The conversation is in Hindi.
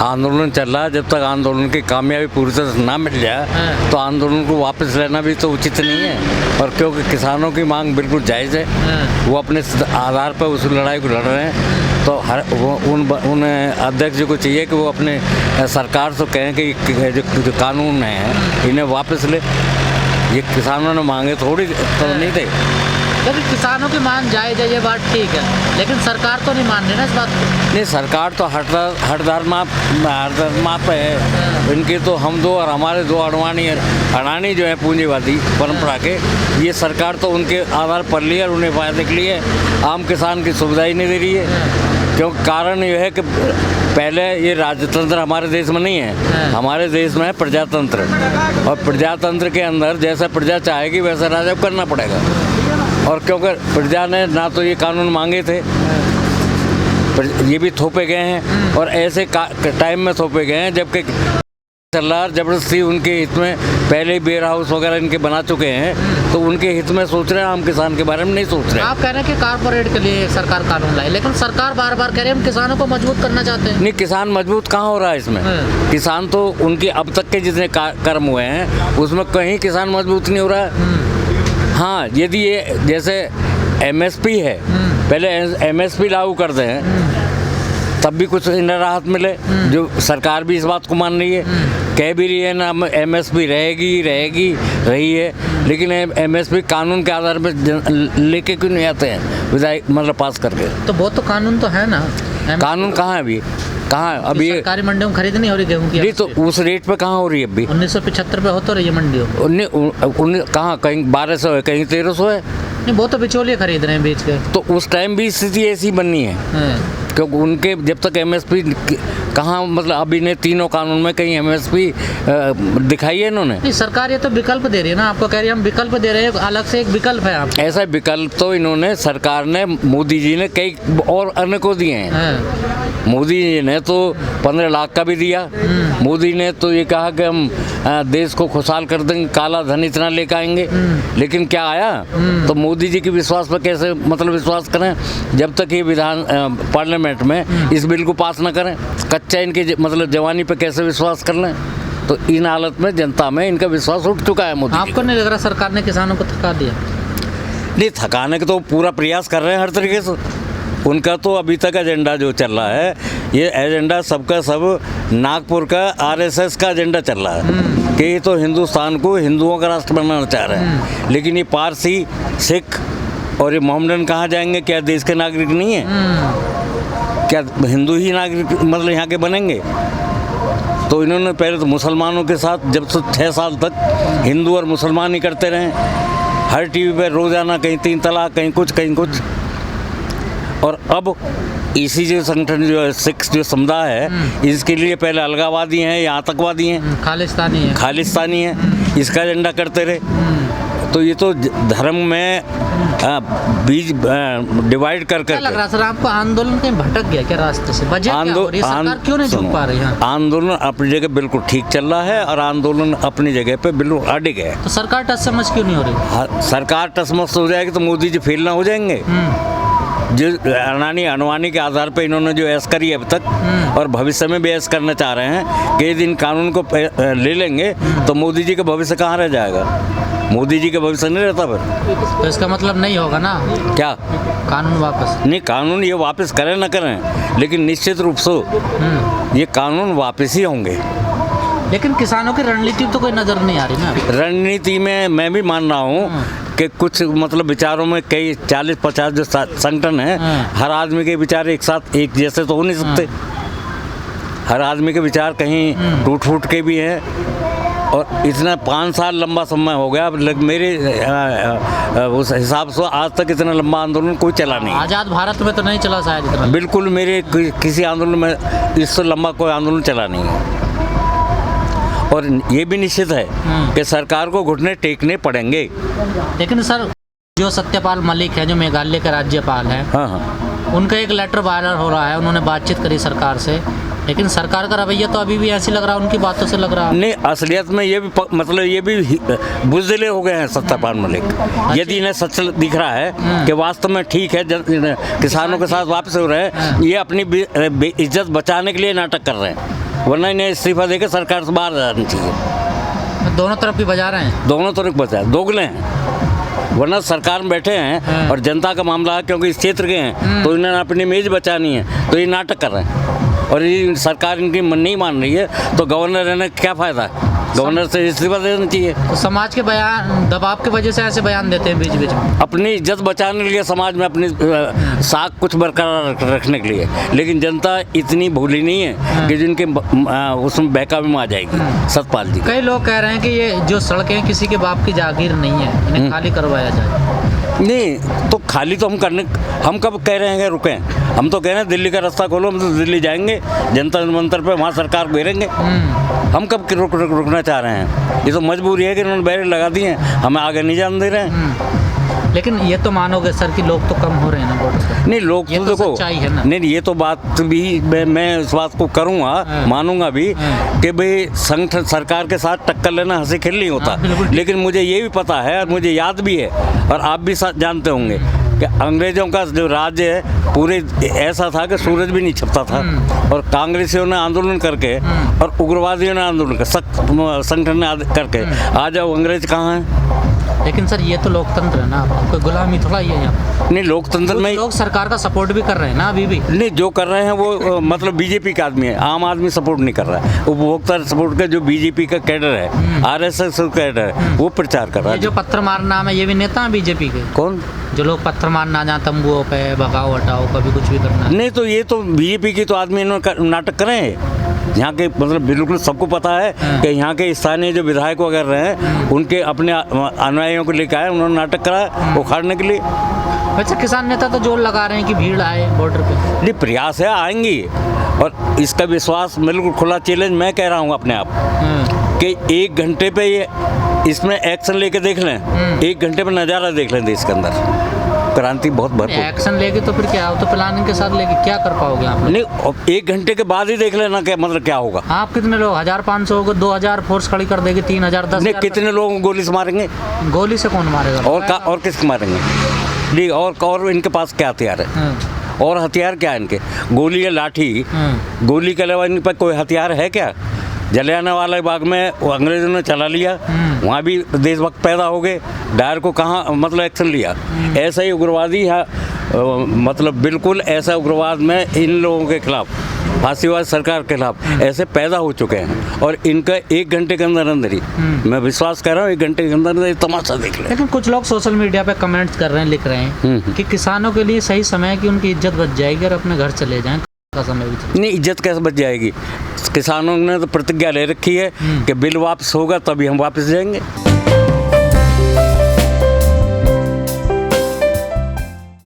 आंदोलन चल रहा है, जब तक आंदोलन की कामयाबी पूरी तरह से ना मिल जाए तो आंदोलन को वापस लेना भी तो उचित नहीं है। और क्योंकि किसानों की मांग बिल्कुल जायज़ है, वो अपने आधार पर उस लड़ाई को लड़ रहे हैं, तो उन अध्यक्ष जी को चाहिए कि वो अपने सरकार से कहें कि जो कानून है इन्हें वापस ले। ये किसानों ने मांगे थोड़ी तो नहीं थे। लेकिन किसानों की मांग जायज़ है, ये बात ठीक है, लेकिन सरकार तो नहीं मान रही ना इस बात को। नहीं, सरकार तो हर धर्मा पे है इनके, तो हम दो और हमारे दो अडानी जो है पूंजीवादी परंपरा के, ये सरकार तो उनके आधार पर लिया और उन्हें फायदे के लिए आम किसान की सुविधा ही नहीं दे रही है। क्योंकि कारण ये है कि पहले ये राजतंत्र हमारे देश में नहीं है, हमारे देश में है प्रजातंत्र, और प्रजातंत्र के अंदर जैसा प्रजा चाहेगी वैसा राजा को करना पड़ेगा। और क्योंकि प्रजा ने ना तो ये कानून मांगे थे, ये भी थोपे गए हैं, और ऐसे टाइम में थोपे गए हैं जबकि चल रहा है जबरदस्ती उनके हित में। पहले ही वेयर हाउस वगैरह इनके बना चुके हैं, तो उनके हित में सोच रहे हैं, आम किसान के बारे में नहीं सोच रहे हैं। आप कह रहे हैं कि कारपोरेट के लिए सरकार कानून लाए, लेकिन सरकार बार बार कह रही है हम किसानों को मजबूत करना चाहते हैं। नहीं, किसान मजबूत कहाँ हो रहा है इसमें? किसान तो उनके अब तक के जितने कर्म हुए हैं उसमें कहीं किसान मजबूत नहीं हो रहा है। हाँ, यदि ये जैसे MSP है, पहले MSP लागू कर दें तब भी कुछ इन्हें राहत मिले, जो सरकार भी इस बात को मान रही है, कह भी रही है ना MSP रही है, लेकिन MSP कानून के आधार पर लेके क्यों नहीं आते हैं विधायक, मतलब पास करके? तो बहुत तो कानून तो है ना। कानून कहाँ है अभी? कहाँ है अभी? सरकारी मंडियों में खरीद नहीं हो रही गेहूँ की। नहीं, तो उस रेट पे कहाँ हो रही है अभी? 1975 पे हो तो रही है मंडियों। कहाँ? कहीं 1200 है, कहीं 1300 है। नहीं, वो तो बिचौलिए खरीद रहे हैं बेच के। तो उस टाइम भी स्थिति ऐसी बननी है, क्योंकि उनके जब तक MSP कहाँ, मतलब अभी ने तीनों कानून में कहीं MSP दिखाई है इन्होंने? नहीं, सरकार ये तो विकल्प दे रही है ना, आपको कह रही है हम विकल्प दे रहे हैं, अलग से एक विकल्प है आप। ऐसा विकल्प तो इन्होंने, सरकार ने, मोदी जी ने कई और अन्य को दिए हैं। मोदी जी ने तो 15 लाख का भी दिया। मोदी ने तो ये कहा कि हम देश को खुशहाल कर देंगे, काला धन इतना लेकर आएंगे, लेकिन क्या आया? तो मोदी जी के विश्वास पर कैसे मतलब विश्वास करें जब तक ये पार्लियामेंट में इस बिल को पास न करें? कच्चा इनके मतलब जवानी पे कैसे विश्वास कर लें? तो इन हालत में जनता में इनका विश्वास उठ चुका है मोदी। आपको नहीं लग रहा सरकार ने किसानों को थका दिया? नहीं, थकाने का तो पूरा प्रयास कर रहे हैं हर तरीके से। उनका तो अभी तक एजेंडा जो चल रहा है, ये एजेंडा सबका सब नागपुर का RSS का एजेंडा चल रहा है कि ये तो हिंदुस्तान को हिंदुओं का राष्ट्र बनाना चाह रहे हैं। लेकिन ये पारसी, सिख और ये मोहम्मदन कहाँ जाएंगे? क्या देश के नागरिक नहीं है? क्या हिंदू ही नागरिक मतलब यहाँ के बनेंगे? तो इन्होंने पहले तो मुसलमानों के साथ जब से 6 साल तक हिंदू और मुसलमान ही करते रहे, हर टीवी पे रोजाना कहीं 3 तलाक, कहीं कुछ। और अब इसी जो संगठन जो है, सिख जो समुदाय है, इसके लिए पहले अलगावादी हैं या आतंकवादी हैं, खालिस्तानी हैं, इसका एजेंडा करते रहे। तो ये तो धर्म में बीज डिवाइड कर क्या लग रहा सर आपको? आंदोलन कहीं भटक गया क्या रास्ते से? सरकार क्यों नहीं झुक पा रही है? आंदोलन अपनी जगह बिल्कुल ठीक चल रहा है, और आंदोलन अपनी जगह पे बिल्कुल अड़िग है। तो सरकार टस समझ क्यों नहीं हो रही? सरकार टस समझ हो जाएगी तो मोदी जी फेल ना हो जाएंगे? जो अडानी के आधार पे इन्होंने जो ऐश करी अब तक, और भविष्य में भी ऐश करना चाह रहे हैं कि यदि इन कानून को ले लेंगे तो मोदी जी का भविष्य कहाँ रह जाएगा? मोदी जी का भविष्य नहीं रहता फिर। तो इसका मतलब नहीं होगा ना क्या कानून वापस? नहीं, कानून ये वापस करें ना करें, लेकिन निश्चित रूप से ये कानून वापस ही होंगे। लेकिन किसानों की रणनीति तो कोई नजर नहीं आ रही ना। रणनीति में मैं भी मान रहा हूँ कि कुछ मतलब विचारों में कई 40-50 जो संगठन हैं, हर आदमी के विचार एक साथ एक जैसे तो हो नहीं सकते। हर आदमी के विचार कहीं टूट फूट के भी हैं, और इतना 5 साल लंबा समय हो गया। मेरे उस हिसाब से आज तक इतना लंबा आंदोलन कोई चला नहीं। आज़ाद भारत में तो नहीं चला शायद इतना। बिल्कुल, मेरे किसी आंदोलन में इससे लंबा कोई आंदोलन चला नहीं है। और ये भी निश्चित है कि सरकार को घुटने टेकने पड़ेंगे। लेकिन सर, जो सत्यपाल मलिक है, जो मेघालय के राज्यपाल हैं, उनका एक लेटर वायरल हो रहा है, उन्होंने बातचीत करी सरकार से, लेकिन सरकार का रवैया तो अभी भी ऐसी लग रहा है, उनकी बातों से लग रहा है। नहीं, असलियत में ये भी मतलब ये भी बुज़दिले हो गए हैं सत्यपाल मलिक। यदि इन्हें सच दिख रहा है कि वास्तव में ठीक है किसानों के साथ वापस हो रहे हैं, ये अपनी इज्जत बचाने के लिए नाटक कर रहे हैं। वरना इन्हें इस्तीफा देकर सरकार से बाहर जाना चाहिए। दोनों तरफ की बजा रहे हैं। दोनों तरफ बचा दोगले हैं, वरना सरकार में बैठे हैं और जनता का मामला है, क्योंकि इस क्षेत्र के हैं तो इन्होंने अपनी इमेज बचानी है, तो ये नाटक कर रहे हैं और ये सरकार इनकी नहीं मान रही है, तो गवर्नर रहने का क्या फ़ायदा है? गवर्नर से इस्तीफा देना चाहिए। तो समाज के बयान दबाव की वजह से ऐसे बयान देते हैं बीच बीच में, अपनी इज्जत बचाने के लिए, समाज में अपनी साख कुछ बरकरार रखने के लिए, लेकिन जनता इतनी भोली नहीं है कि जिनके उसमें बहकावे में आ जाएगी। सतपाल जी, कई लोग कह रहे हैं कि ये जो सड़कें किसी के बाप की जागीर नहीं है, इन्हें खाली करवाया जाए। नहीं तो खाली तो हम कब कह रहे हैं कि रुकें? हम तो कह रहे हैं दिल्ली का रास्ता खोलो, हम तो दिल्ली जाएंगे, जनता मंत्र पे वहाँ सरकार को घेरेंगे। हम कब रुकना चाह रहे हैं? ये तो मजबूरी है कि उन्होंने बैरियर लगा दिए हैं, हमें आगे नहीं जाने दे रहे हैं। लेकिन ये तो मानोगे सर कि लोग तो कम हो रहे हैं ना बॉर्डर पे? नहीं, लोग तो देखो सच्चाई है ना। नहीं, ये तो बात भी मैं इस बात को करूँगा, मानूंगा भी कि भाई संगठन सरकार के साथ टक्कर लेना हंसी खेल नहीं होता, लेकिन मुझे ये भी पता है और मुझे याद भी है और आप भी जानते होंगे कि अंग्रेजों का जो राज्य है पूरे ऐसा था कि सूरज भी नहीं छिपता था, और कांग्रेसियों ने आंदोलन करके और उग्रवादियों ने आंदोलन कर सख्त संगठन ने करके आज अंग्रेज कहाँ हैं? लेकिन सर ये तो लोकतंत्र है ना, कोई गुलामी थोड़ा ही है यहाँ। नहीं, लोकतंत्र में लोग सरकार का सपोर्ट भी कर रहे हैं ना अभी भी। नहीं, जो कर रहे हैं वो मतलब बीजेपी का आदमी है, आम आदमी सपोर्ट नहीं कर रहा है। उपभोक्ता सपोर्ट का जो बीजेपी का कैडर है, आरएसएस कैडर है, वो प्रचार कर रहा है। जो पत्थर मारना है ये भी नेता है बीजेपी के? कौन? जो लोग पत्थर मारना जहाँ तंबुओं पे भगाओ हटाओ कभी कुछ भी करना है। नहीं, तो ये तो बीजेपी की तो आदमी इन्होंने नाटक करे हैं। यहाँ के मतलब बिल्कुल सबको पता है कि यहाँ के स्थानीय जो विधायक वगैरह हैं उनके अपने अनुयायियों को लेकर आए, उन्होंने नाटक करा उखाड़ने के लिए। वैसे किसान नेता तो जोर लगा रहे हैं कि भीड़ आए बॉर्डर पे। नहीं, प्रयास है, आएंगी, और इसका विश्वास बिल्कुल खुला चैलेंज मैं कह रहा हूँ अपने आप कि 1 घंटे पे ये इसमें एक्शन लेके देख लें, 1 घंटे में नज़ारा देख लें देश के अंदर, क्रांति बहुत भरपूर। एक्शन लेके तो फिर क्या हो, तो प्लानिंग के साथ लेके क्या कर पाओगे आप? नहीं, 1 घंटे के बाद ही देख लेना क्या मतलब क्या होगा। आप कितने लोग 1500 होगा, 2000 फोर्स खड़ी कर देगी, 3000 10,000। नहीं, कितने लोगों को गोली से मारेंगे? गोली से कौन मारेगा? और किसको मारेंगे? नहीं, और इनके पास क्या हथियार है? और हथियार क्या है इनके? गोली या लाठी? गोली के अलावा इन पर कोई हथियार है क्या? जलियांवाला बाग में वो अंग्रेजों ने चला लिया, वहाँ भी देशभक्त पैदा हो गए, डायर को कहाँ मतलब एक्शन लिया? ऐसा ही उग्रवादी है, मतलब बिल्कुल ऐसा उग्रवाद में इन लोगों के खिलाफ, फांसीवाद सरकार के खिलाफ ऐसे पैदा हो चुके हैं, और इनका 1 घंटे के अंदर अंदर ही मैं विश्वास कर रहा हूँ 1 घंटे के अंदर अंदर तमाशा देख लें। लेकिन कुछ लोग सोशल मीडिया पे कमेंट्स कर रहे हैं, लिख रहे हैं कि किसानों के लिए सही समय है कि उनकी इज्जत बच जाएगी और अपने घर चले जाएं का समय भी। नहीं, इज्जत कैसे बच जाएगी? किसानों ने तो प्रतिज्ञा ले रखी है कि बिल वापस होगा तभी हम वापस जाएंगे।